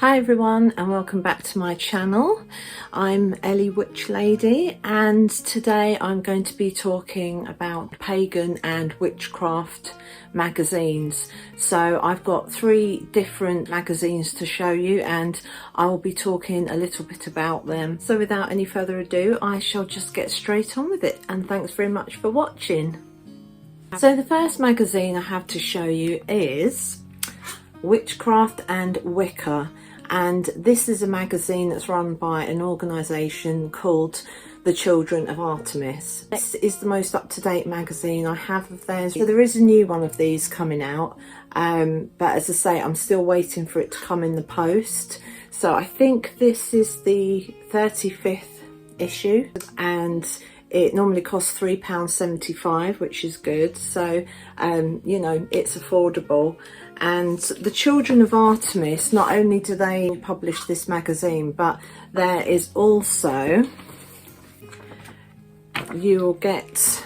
Hi everyone and welcome back to my channel. I'm Ellie Witch Lady and today I'm going to be talking about Pagan and Witchcraft magazines. So I've got 3 different magazines to show you and I will be talking a little bit about them. So without any further ado, I shall just get straight on with it, and thanks very much for watching. So the first magazine I have to show you is Witchcraft and Wicker. And this is a magazine that's run by an organisation called the Children of Artemis. This is the most up-to-date magazine I have of theirs. So there is a new one of these coming out, but as I say, I'm still waiting for it to come in the post. So I think this is the 35th issue, and it normally costs £3.75, which is good. So, you know, it's affordable. And the Children of Artemis, not only do they publish this magazine, but there is also, you'll get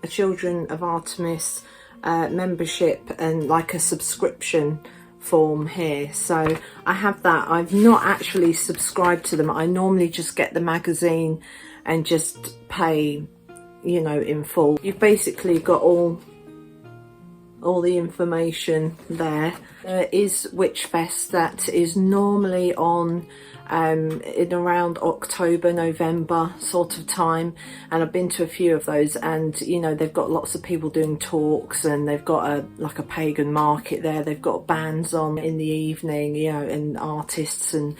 a Children of Artemis membership and like a subscription form here. So I have that. I've not actually subscribed to them. I normally just get the magazine and just pay, you know, in full. You've basically got all the information there. There is Witchfest that is normally on in around October, November sort of time, and I've been to a few of those, and you know, they've got lots of people doing talks, and they've got like a pagan market there. They've got bands on in the evening, you know, and artists and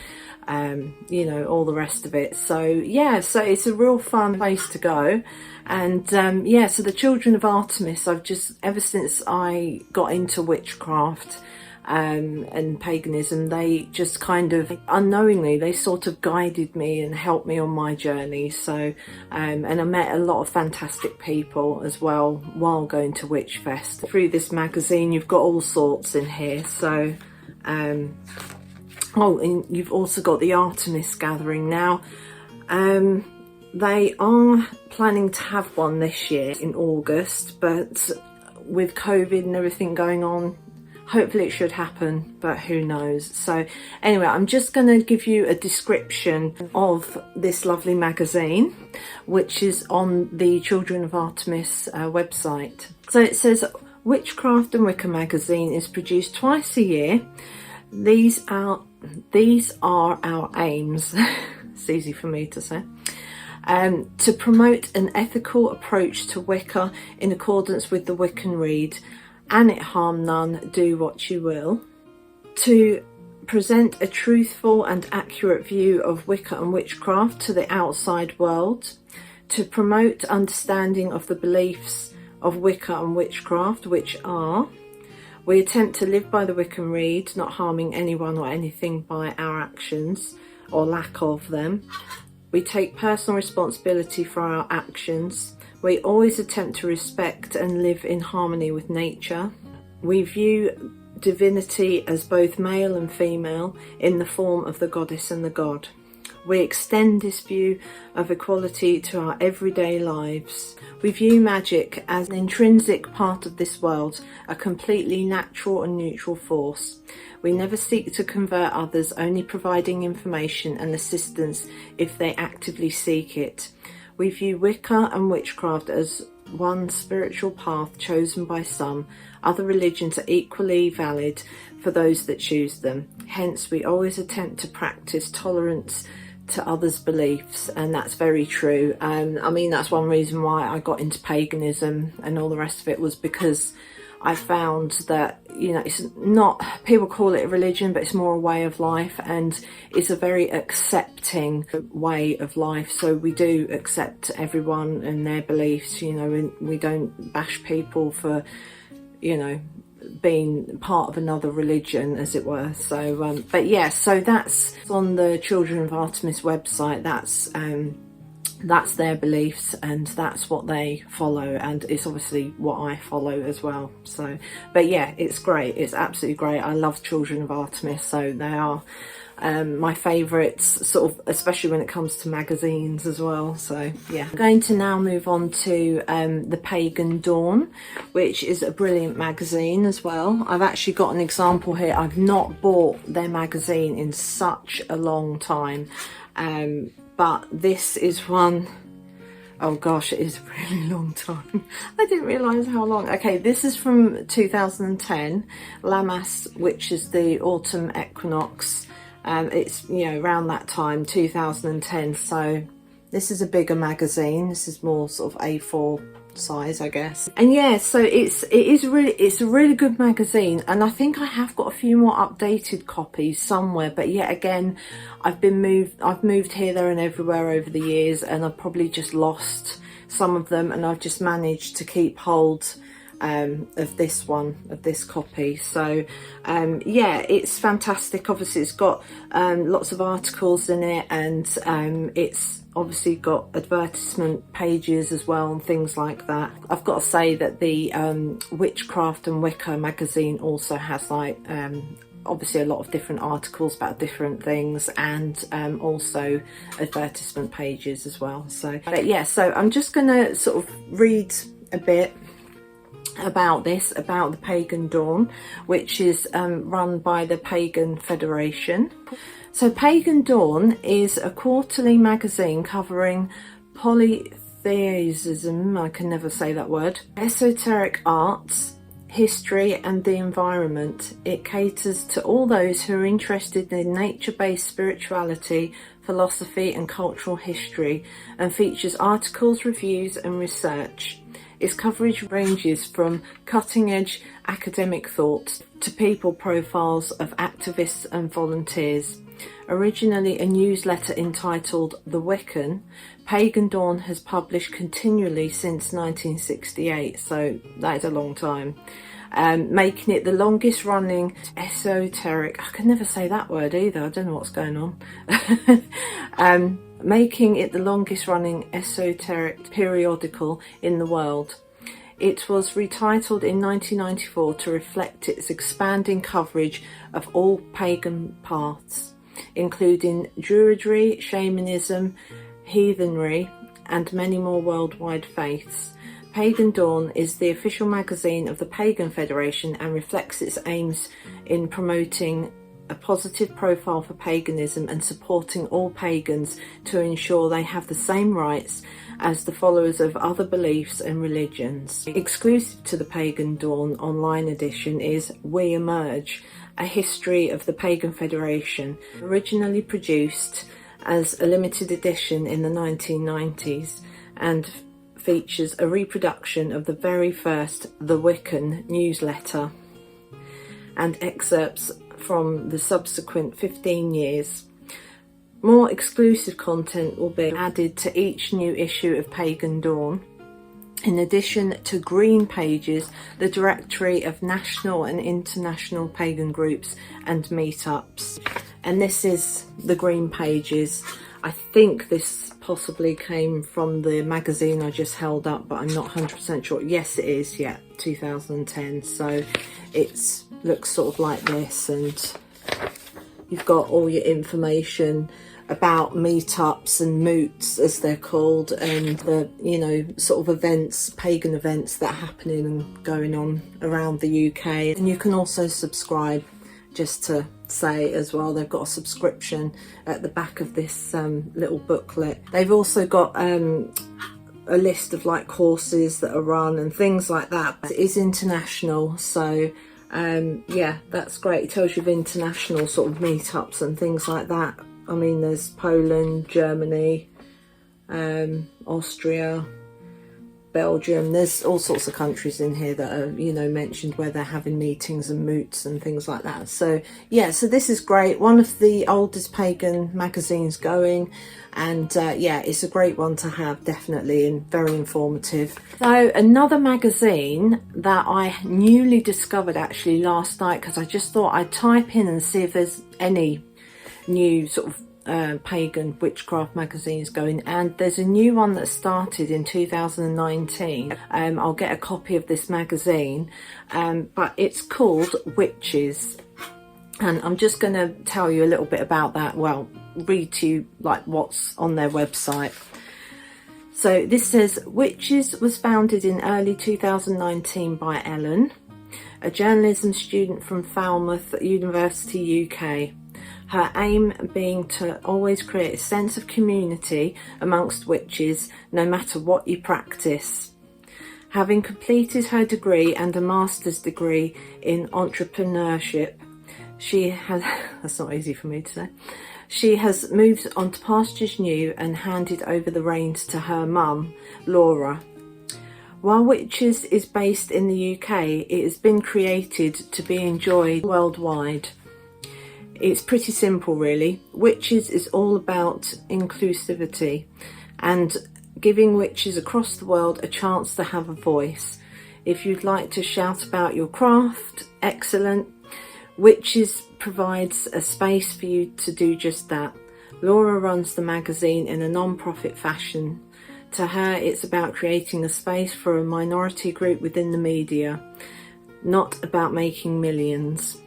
you know, all the rest of it. So yeah, so it's a real fun place to go. And yeah, so the Children of Artemis, I've just, ever since I got into witchcraft and paganism, they just kind of unknowingly, they sort of guided me and helped me on my journey. So and I met a lot of fantastic people as well while going to Witchfest. Through this magazine, you've got all sorts in here. So oh, and you've also got the Artemis gathering now. They are planning to have one this year in August, but with COVID and everything going on, hopefully it should happen, but who knows. So anyway, I'm just going to give you a description of this lovely magazine, which is on the Children of Artemis website. So it says, Witchcraft and Wicker magazine is produced twice a year. These are our aims. It's easy for me to say. To promote an ethical approach to Wicca in accordance with the Wiccan Rede, and it harm none, do what you will. To present a truthful and accurate view of Wicca and witchcraft to the outside world. To promote understanding of the beliefs of Wicca and witchcraft, which are: we attempt to live by the Wiccan Rede, not harming anyone or anything by our actions or lack of them. We take personal responsibility for our actions. We always attempt to respect and live in harmony with nature. We view divinity as both male and female in the form of the goddess and the god. We extend this view of equality to our everyday lives. We view magic as an intrinsic part of this world, a completely natural and neutral force. We never seek to convert others, only providing information and assistance if they actively seek it. We view Wicca and witchcraft as one spiritual path chosen by some. Other religions are equally valid for those that choose them. Hence, we always attempt to practice tolerance to others' beliefs, and that's very true. I mean, that's one reason why I got into paganism and all the rest of it, was because I found that, you know, it's not, people call it a religion, but it's more a way of life, and it's a very accepting way of life. So we do accept everyone and their beliefs, you know, and we don't bash people for, you know, being part of another religion, as it were. So but yeah, so that's on the Children of Artemis website. That's that's their beliefs and that's what they follow, and it's obviously what I follow as well. So, but yeah, it's great. It's absolutely great. I love Children of Artemis, so they are my favourites, sort of, especially when it comes to magazines as well. So yeah, I'm going to now move on to the Pagan Dawn, which is a brilliant magazine as well. I've actually got an example here. I've not bought their magazine in such a long time, but this is one, oh gosh, it is a really long time. I didn't realise how long. Okay, this is from 2010, Lammas, which is the autumn equinox. It's, you know, around that time, 2010. So this is a bigger magazine. This is more sort of A4 size, I guess. And yeah, so it's a really good magazine, and I think I have got a few more updated copies somewhere, but yet again, I've moved here, there and everywhere over the years, and I've probably just lost some of them, and I've just managed to keep hold of this copy. So yeah, it's fantastic. Obviously it's got lots of articles in it, and it's obviously got advertisement pages as well and things like that. I've got to say that the Witchcraft and Wicker magazine also has like obviously a lot of different articles about different things, and also advertisement pages as well. So but yeah, so I'm just gonna sort of read a bit about the Pagan Dawn, which is run by the Pagan Federation. So Pagan Dawn is a quarterly magazine covering polytheism, I can never say that word, esoteric arts, history and the environment. It caters to all those who are interested in nature-based spirituality, philosophy and cultural history, and features articles, reviews and research. Its coverage ranges from cutting-edge academic thought to people profiles of activists and volunteers. Originally a newsletter entitled The Wiccan, Pagan Dawn has published continually since 1968, so that is a long time, making it the longest running esoteric, I can never say that word either, I don't know what's going on, making it the longest running esoteric periodical in the world. It was retitled in 1994 to reflect its expanding coverage of all pagan paths, including druidry, shamanism, heathenry, and many more worldwide faiths. Pagan Dawn is the official magazine of the Pagan Federation and reflects its aims in promoting a positive profile for paganism and supporting all pagans to ensure they have the same rights as the followers of other beliefs and religions. Exclusive to the Pagan Dawn online edition is We Emerge, a history of the Pagan Federation, originally produced as a limited edition in the 1990s, and features a reproduction of the very first The Wiccan newsletter and excerpts from the subsequent 15 years. More exclusive content will be added to each new issue of Pagan Dawn. In addition to green pages, the directory of national and international pagan groups and meetups. And this is the green pages. I think this possibly came from the magazine I just held up, but I'm not 100% sure. Yes, it is, yeah, 2010. So it looks sort of like this, and you've got all your information about meetups and moots, as they're called, and the, you know, sort of events, pagan events that are happening and going on around the UK. And you can also subscribe, just to say as well, they've got a subscription at the back of this little booklet. They've also got a list of like courses that are run and things like that. But it is international, so yeah, that's great. It tells you of international sort of meetups and things like that. I mean, there's Poland, Germany, Austria, Belgium. There's all sorts of countries in here that are, you know, mentioned where they're having meetings and moots and things like that. So yeah, so this is great. One of the oldest pagan magazines going, and yeah, it's a great one to have, definitely, and very informative. So another magazine that I newly discovered actually last night, because I just thought I'd type in and see if there's any new sort of Pagan Witchcraft magazines going, and there's a new one that started in 2019. I'll get a copy of this magazine, but it's called Witches, and I'm just going to tell you a little bit about that. Well, read to you like what's on their website. So this says, Witches was founded in early 2019 by Ellen, a journalism student from Falmouth University, UK. Her aim being to always create a sense of community amongst witches, no matter what you practice. Having completed her degree and a master's degree in entrepreneurship, she has, that's not easy for me to say, she has moved on to pastures new and handed over the reins to her mum, Laura. While Witches is based in the UK, it has been created to be enjoyed worldwide. It's pretty simple really. Witches is all about inclusivity and giving witches across the world a chance to have a voice. If you'd like to shout about your craft, excellent. Witches provides a space for you to do just that. Laura runs the magazine in a non-profit fashion. To her, it's about creating a space for a minority group within the media, not about making millions.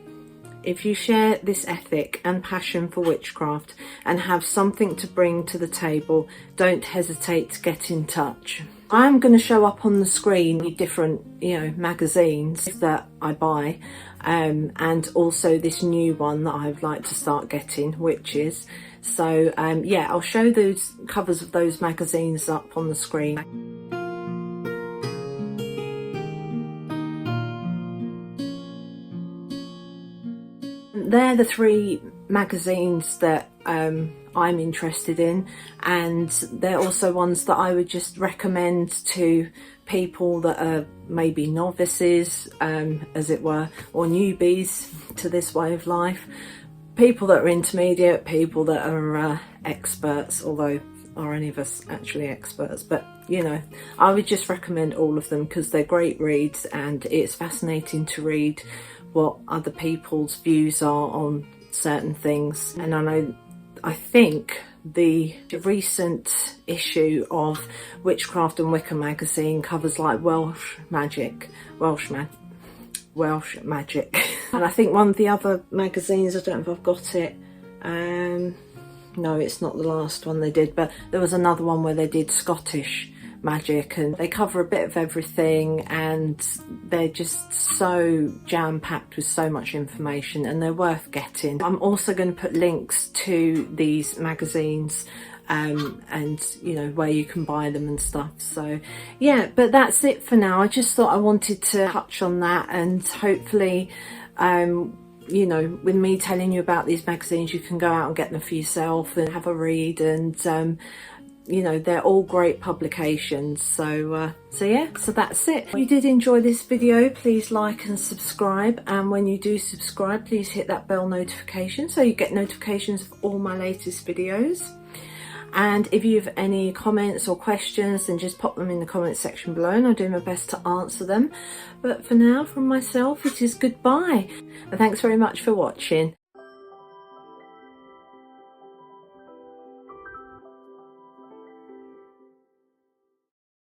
If you share this ethic and passion for witchcraft and have something to bring to the table, don't hesitate to get in touch. I'm going to show up on the screen different, magazines that I buy, and also this new one that I'd like to start getting, Witches. So yeah, I'll show those covers of those magazines up on the screen. They're the three magazines that I'm interested in, and they're also ones that I would just recommend to people that are maybe novices, as it were, or newbies to this way of life. People that are intermediate, people that are experts, although are any of us actually experts, but I would just recommend all of them because they're great reads, and it's fascinating to read what other people's views are on certain things. And I think the recent issue of Witchcraft and Wicker magazine covers like Welsh magic. And I think one of the other magazines, I don't know if I've got it, no, it's not the last one they did, but there was another one where they did Scottish magic, and they cover a bit of everything, and they're just so jam-packed with so much information, and they're worth getting. I'm also going to put links to these magazines and where you can buy them and stuff. So yeah, but that's it for now. I just thought I wanted to touch on that, and hopefully with me telling you about these magazines, you can go out and get them for yourself and have a read, and they're all great publications. So yeah, so that's it. If you did enjoy this video, please like and subscribe, and when you do subscribe, please hit that bell notification so you get notifications of all my latest videos. And if you have any comments or questions, then just pop them in the comment section below, and I'll do my best to answer them. But for now, from myself, it is goodbye, and thanks very much for watching.